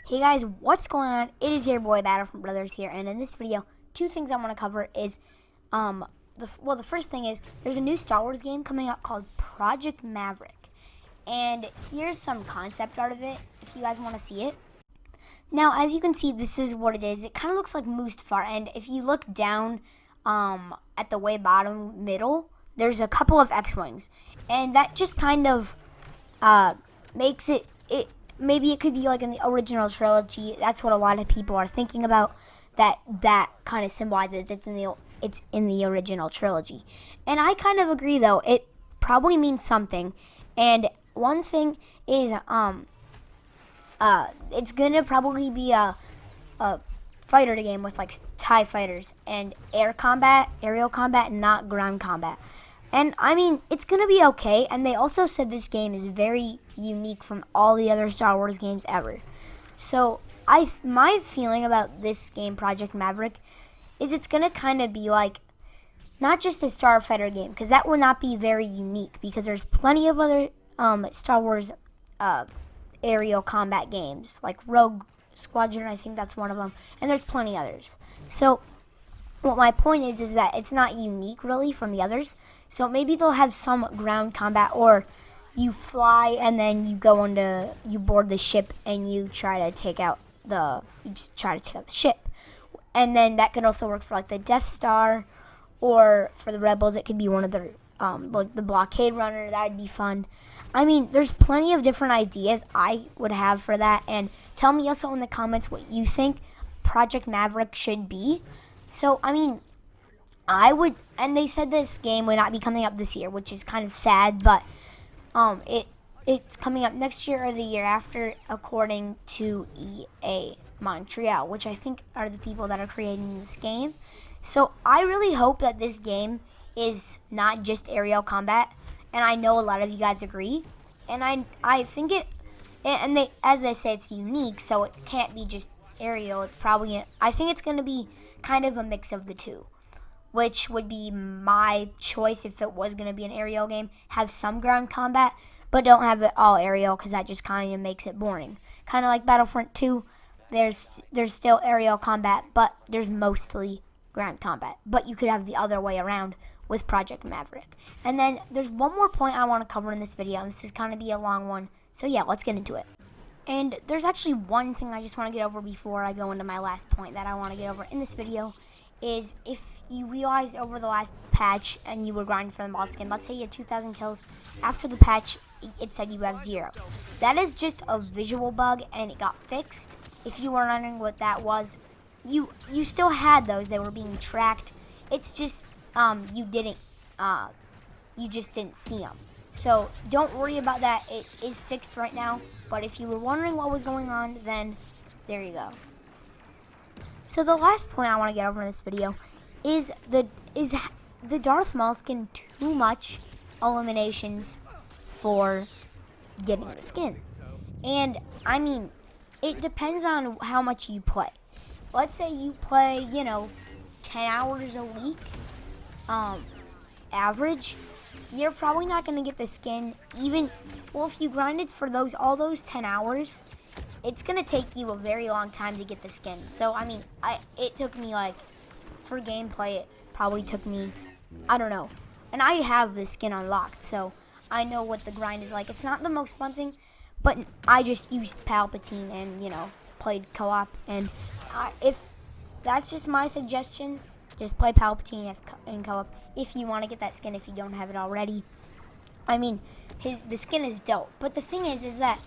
Hey guys, what's going on? It is your boy Battlefront Brothers here, and in this video, two things I want to cover is, the first thing is there's a new Star Wars game coming out called Project Maverick, and here's some concept art of it if you guys want to see it. Now, as you can see, this is what it is. It kind of looks like Mustafar, and if you look down, at the way bottom middle, there's a couple of X-wings, and that just kind of makes it. Maybe it could be like in the original trilogy. That's what a lot of people are thinking about. That kind of symbolizes it's in the original trilogy, and I kind of agree. Though it probably means something. And one thing is, it's gonna probably be a fighter game with like TIE fighters and aerial combat, not ground combat. And I mean, it's going to be okay. And they also said this game is very unique from all the other Star Wars games ever. So my feeling about this game, Project Maverick, is it's going to kind of be like not just a starfighter game, because that will not be very unique, because there's plenty of other Star Wars aerial combat games, like Rogue Squadron, I think that's one of them, and there's plenty others. So what my point is that it's not unique really from the others. So maybe they'll have some ground combat, or you fly and then you board the ship and you try to take out the ship. And then that could also work for like the Death Star, or for the Rebels it could be one of the like the blockade runner. That'd be fun. I mean, there's plenty of different ideas I would have for that, and tell me also in the comments what you think Project Maverick should be. So, I mean, and they said this game would not be coming up this year, which is kind of sad, but it's coming up next year or the year after, according to EA Montreal, which I think are the people that are creating this game. So, I really hope that this game is not just aerial combat, and I know a lot of you guys agree, and I think as they say, it's unique, so it can't be just aerial. I think it's going to be kind of a mix of the two, which would be my choice if it was going to be an aerial game. Have some ground combat, but don't have it all aerial, because that just kind of makes it boring. Kind of like Battlefront 2, there's still aerial combat, but there's mostly ground combat. But you could have the other way around with Project Maverick. And then there's one more point I want to cover in this video, and this is going to be a long one. So yeah, let's get into it. And there's actually one thing I just want to get over before I go into my last point that I want to get over in this video, is if you realized over the last patch and you were grinding for the ball skin, let's say you had 2,000 kills, after the patch it said you have 0. That is just a visual bug, and it got fixed. If you were wondering what that was, you still had those. They were being tracked. It's just you just didn't see them. So don't worry about that. It is fixed right now. But if you were wondering what was going on, then there you go. So the last point I want to get over in this video is the Darth Maul skin too much eliminations for getting the skin? And I mean, it depends on how much you play. Let's say you play, 10 hours a week, average. You're probably not going to get the skin if you grinded for all those 10 hours, it's going to take you a very long time to get the skin. So, I mean, it took me for gameplay, it probably took me, I don't know. And I have the skin unlocked, so I know what the grind is like. It's not the most fun thing, but I just used Palpatine and, played co-op. And if that's just my suggestion, just play Palpatine in co-op if you want to get that skin, if you don't have it already. I mean, the skin is dope. But the thing is that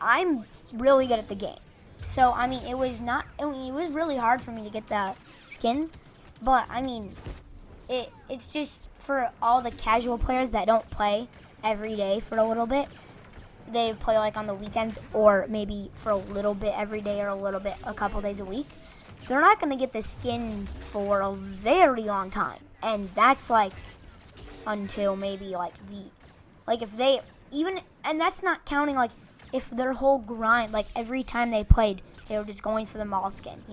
I'm really good at the game. So, I mean, it was really hard for me to get the skin. But, I mean, it's just for all the casual players that don't play every day for a little bit. They play like on the weekends, or maybe for a little bit every day, or a couple days a week. They're not going to get the skin for a very long time. And that's until maybe and that's not counting if their whole grind, every time they played, they were just going for the Maul skin,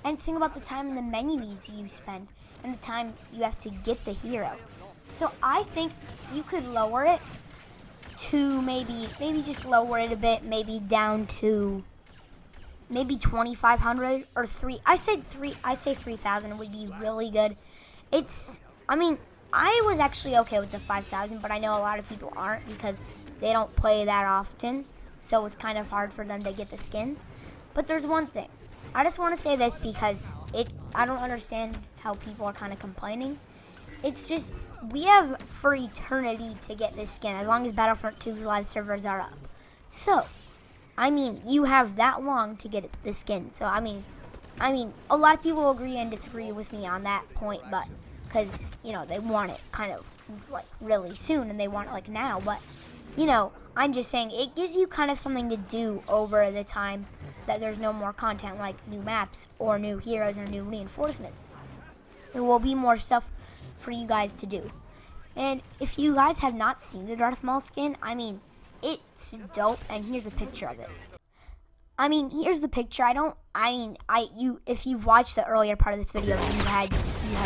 And think about the time and the menu you spend, and the time you have to get the hero. So I think you could lower it to maybe just lower it a bit, maybe down to maybe 2,500 or I say 3,000 would be really good. I mean, I was actually okay with the 5,000, but I know a lot of people aren't because they don't play that often, so it's kind of hard for them to get the skin. But there's one thing. I just want to say this because I don't understand how people are kind of complaining. It's just, we have for eternity to get this skin as long as Battlefront 2's live servers are up. So, I mean, you have that long to get the skin. So, I mean, a lot of people agree and disagree with me on that point, but because, you know, they want it kind of like really soon and they want it like now. But, you know, I'm just saying it gives you kind of something to do over the time that there's no more content like new maps or new heroes or new reinforcements. There will be more stuff for you guys to do. And if you guys have not seen the Darth Maul skin, I mean, it's dope, and here's a picture of it. I mean, here's the picture. If you've watched the earlier part of this video, you have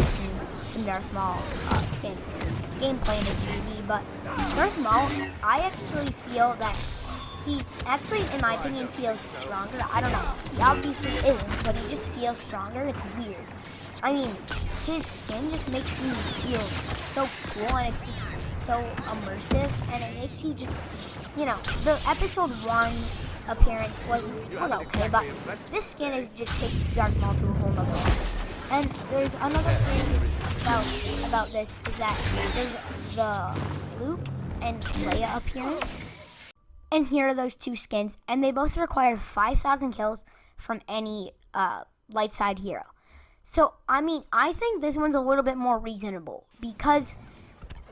seen some Darth Maul skin gameplay in HVV, but Darth Maul, I actually feel that he actually, in my opinion, feels stronger. I don't know. He obviously isn't, but he just feels stronger. It's weird. I mean, his skin just makes you feel so cool, and it's just so immersive, and it makes you just, you know, the episode 1 appearance was okay, but this skin just takes Darth Maul to a whole nother level. And there's another thing about this is that there's the Luke and Leia appearance, and here are those two skins, and they both require 5,000 kills from any light side hero. So, I mean, I think this one's a little bit more reasonable because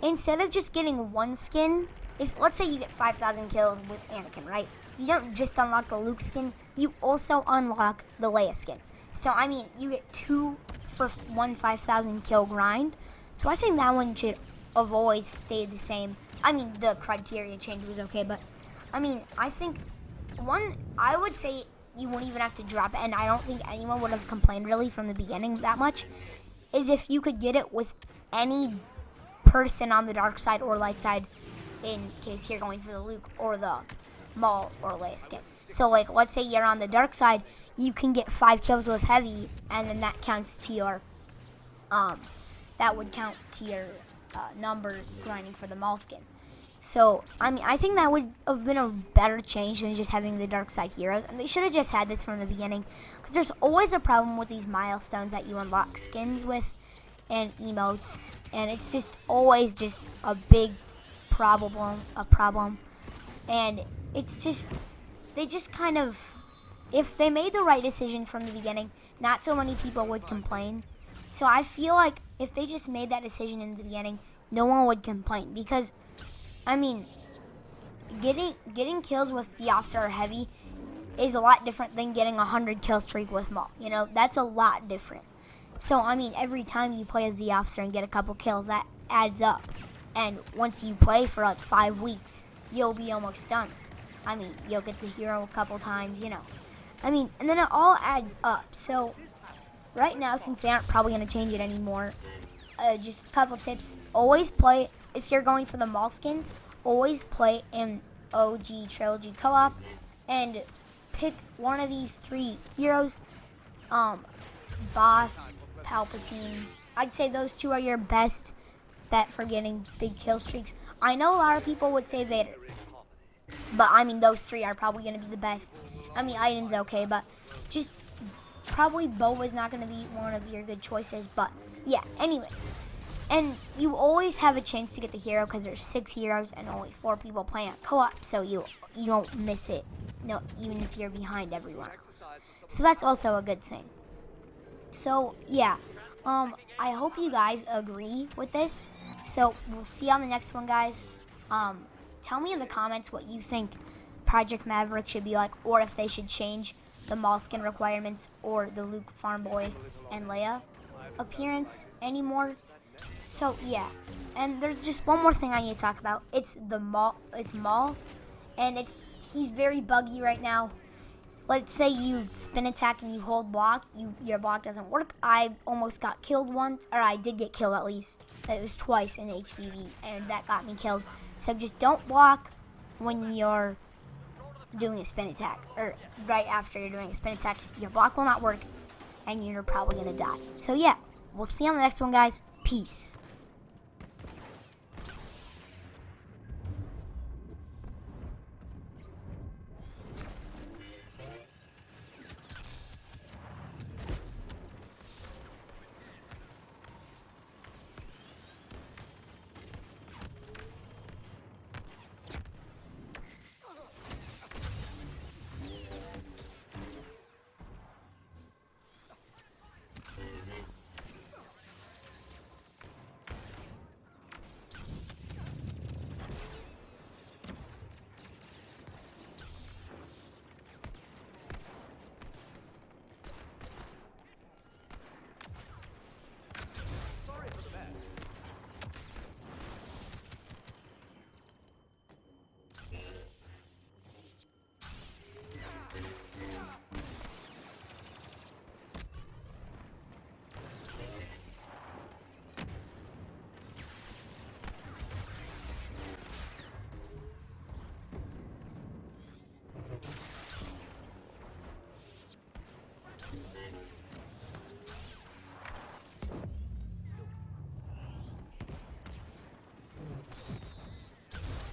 instead of just getting one skin, if let's say you get 5,000 kills with Anakin, right? You don't just unlock the Luke skin, you also unlock the Leia skin. So, I mean, you get 2 for 1 5,000 kill grind. So, I think that one should have always stayed the same. I mean, the criteria change was okay, but I mean, I think I would say you won't even have to drop it, and I don't think anyone would have complained really from the beginning that much, is if you could get it with any person on the dark side or light side in case you're going for the Luke or the Maul or Leia skin. So, like, let's say you're on the dark side, you can get 5 kills with heavy, and then that counts to your, number grinding for the Maul skin. So, I mean, I think that would have been a better change than just having the dark side heroes. And they should have just had this from the beginning. Because there's always a problem with these milestones that you unlock skins with and emotes. And it's just always just a big problem. And it's just, they just kind of, if they made the right decision from the beginning, not so many people would complain. So I feel like if they just made that decision in the beginning, no one would complain. Because I mean, getting kills with the officer or heavy is a lot different than getting a 100 kill streak with Maul. You know, that's a lot different. So, I mean, every time you play as the officer and get a couple kills, that adds up. And once you play for like 5 weeks, you'll be almost done. I mean, you'll get the hero a couple times, you know. I mean, and then it all adds up. So, right now, since they aren't probably going to change it anymore, just a couple tips. Always play, if you're going for the Maul skin, always play in OG Trilogy Co-op and pick one of these 3 heroes. Boss, Palpatine. I'd say those 2 are your best bet for getting big kill streaks. I know a lot of people would say Vader, but I mean, those 3 are probably going to be the best. I mean, Iden's okay, but just probably Boba's not going to be one of your good choices, but yeah, anyways. And you always have a chance to get the hero because there's 6 heroes and only 4 people playing at co-op, so you don't miss it, no, even if you're behind everyone else. So that's also a good thing. So yeah, I hope you guys agree with this. So we'll see you on the next one, guys. Tell me in the comments what you think Project Maverick should be like, or if they should change the Maul skin requirements or the Luke Farm Boy and Leia appearance anymore. So yeah, and there's just one more thing I need to talk about. It's Maul, and he's very buggy right now. Let's say you spin attack and you hold block, your block doesn't work. I almost got killed once, or I did get killed at least. It was twice in HVV, and that got me killed. So just don't block when you're doing a spin attack, or right after you're doing a spin attack, your block will not work, and you're probably gonna die. So yeah, we'll see you on the next one, guys. Peace.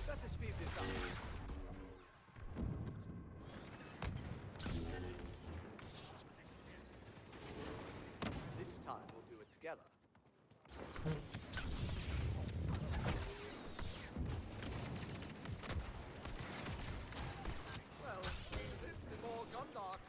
Let's speed this up. This time we'll do it together. Well, this the more gun dogs.